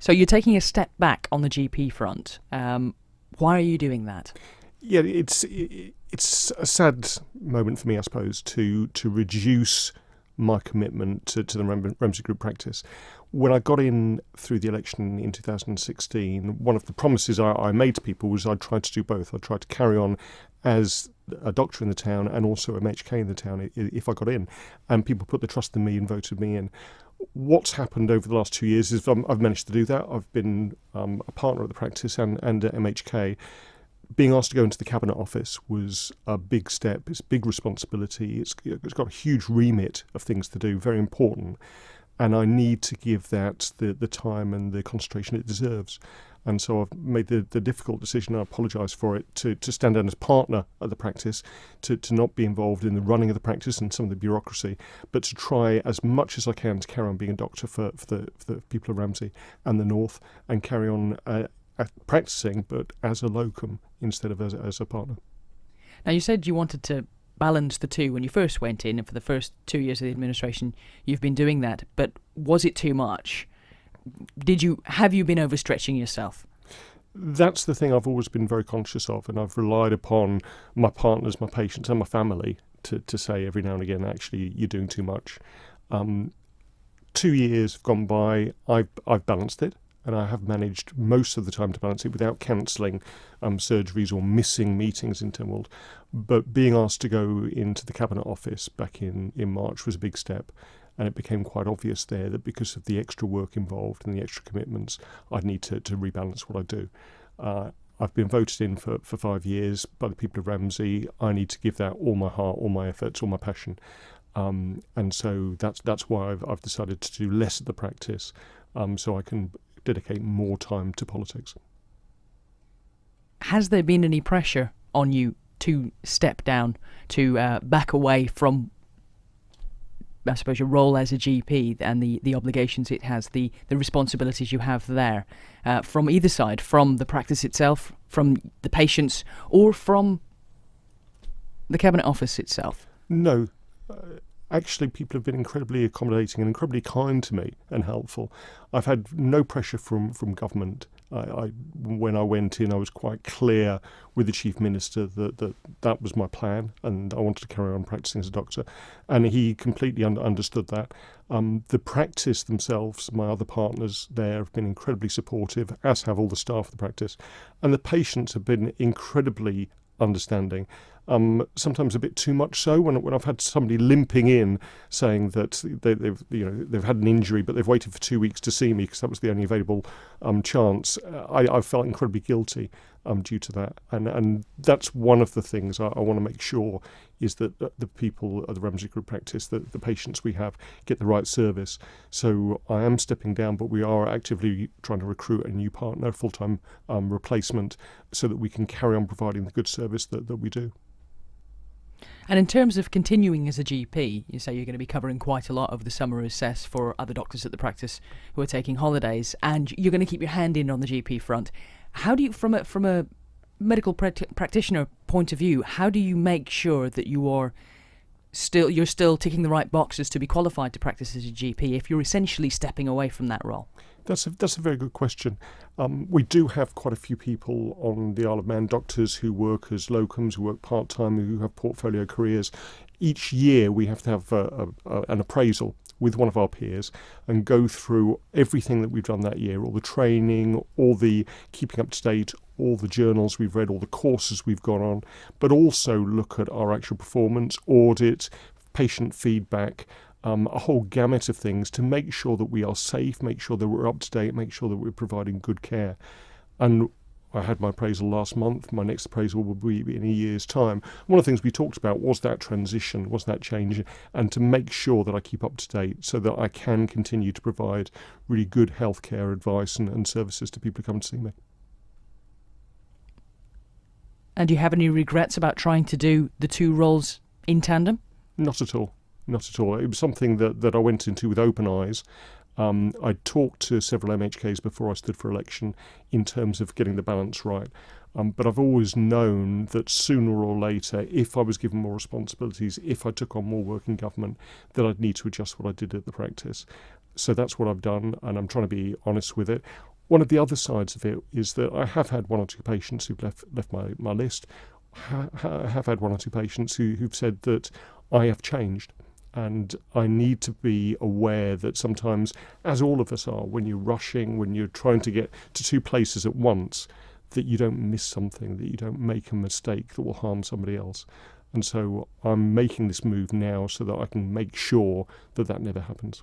So you're taking a step back on the GP front. Why are you doing that? Yeah, it's a sad moment for me, I suppose, to reduce my commitment to the Ramsey Group Practice. When I got in through the election in 2016, one of the promises I made to people was I'd try to do both. I'd try to carry on as a doctor in the town and also MHK in the town if I got in. And people put the trust in me and voted me in. What's happened over the last 2 years is I've managed to do that. I've been a partner at the practice and at MHK. Being asked to go into the Cabinet Office was a big step. It's a big responsibility. It's got a huge remit of things to do, very important. And I need to give that the time and the concentration it deserves. And so I've made the difficult decision, I apologise for it, to stand down as partner at the practice, to not be involved in the running of the practice and some of the bureaucracy, but to try as much as I can to carry on being a doctor for the people of Ramsey and the North, and carry on practising, but as a locum instead of as a partner. Now, you said you wanted to balance the two when you first went in, and for the first 2 years of the administration you've been doing that, but was it too much? Have you been overstretching yourself? That's the thing I've always been very conscious of, and I've relied upon my partners, my patients and my family to say every now and again, actually, you're doing too much. 2 years have gone by, I've balanced it, and I have managed most of the time to balance it without cancelling surgeries or missing meetings in Tynwald. But being asked to go into the Cabinet Office back in March was a big step. And it became quite obvious there that because of the extra work involved and the extra commitments, I'd need to rebalance what I do. I've been voted in for 5 years by the people of Ramsey. I need to give that all my heart, all my efforts, all my passion. And so that's why I've decided to do less at the practice, so I can dedicate more time to politics. Has there been any pressure on you to step down, to back away from, I suppose, your role as a GP and the obligations it has, the responsibilities you have there, from either side, from the practice itself, from the patients, or from the Cabinet Office itself? No. Actually, people have been incredibly accommodating and incredibly kind to me and helpful. I've had no pressure from government. When I went in, I was quite clear with the Chief Minister that was my plan, and I wanted to carry on practising as a doctor. And he completely understood that. The practice themselves, my other partners there, have been incredibly supportive, as have all the staff of the practice. And the patients have been incredibly understanding. Sometimes a bit too much so. When I've had somebody limping in saying that they've had an injury but they've waited for 2 weeks to see me because that was the only available chance, I felt incredibly guilty due to that. And that's one of the things I want to make sure is that the people at the Ramsey Group Practice, the patients we have, get the right service. So I am stepping down, but we are actively trying to recruit a new partner, a full-time replacement, so that we can carry on providing the good service that we do. And in terms of continuing as a GP, you say you're going to be covering quite a lot over the summer recess for other doctors at the practice who are taking holidays, and you're going to keep your hand in on the GP front. How do you, from a medical practitioner point of view, how do you make sure that you're still ticking the right boxes to be qualified to practice as a GP if you're essentially stepping away from that role? That's a very good question. We do have quite a few people on the Isle of Man, doctors who work as locums, who work part-time, who have portfolio careers. Each year we have to have an appraisal with one of our peers and go through everything that we've done that year, all the training, all the keeping up to date, all the journals we've read, all the courses we've gone on, but also look at our actual performance, audit, patient feedback, a whole gamut of things to make sure that we are safe, make sure that we're up to date, make sure that we're providing good care. And I had my appraisal last month. My next appraisal will be in a year's time. One of the things we talked about was that transition, was that change, and to make sure that I keep up to date so that I can continue to provide really good healthcare advice and services to people who come to see me. And do you have any regrets about trying to do the two roles in tandem? Not at all. Not at all. It was something that I went into with open eyes. I talked to several MHKs before I stood for election in terms of getting the balance right. But I've always known that sooner or later, if I was given more responsibilities, if I took on more work in government, that I'd need to adjust what I did at the practice. So that's what I've done, and I'm trying to be honest with it. One of the other sides of it is that I have had one or two patients who've left my list. I have had one or two patients who've said that I have changed. And I need to be aware that sometimes, as all of us are, when you're rushing, when you're trying to get to two places at once, that you don't miss something, that you don't make a mistake that will harm somebody else. And so I'm making this move now so that I can make sure that that never happens.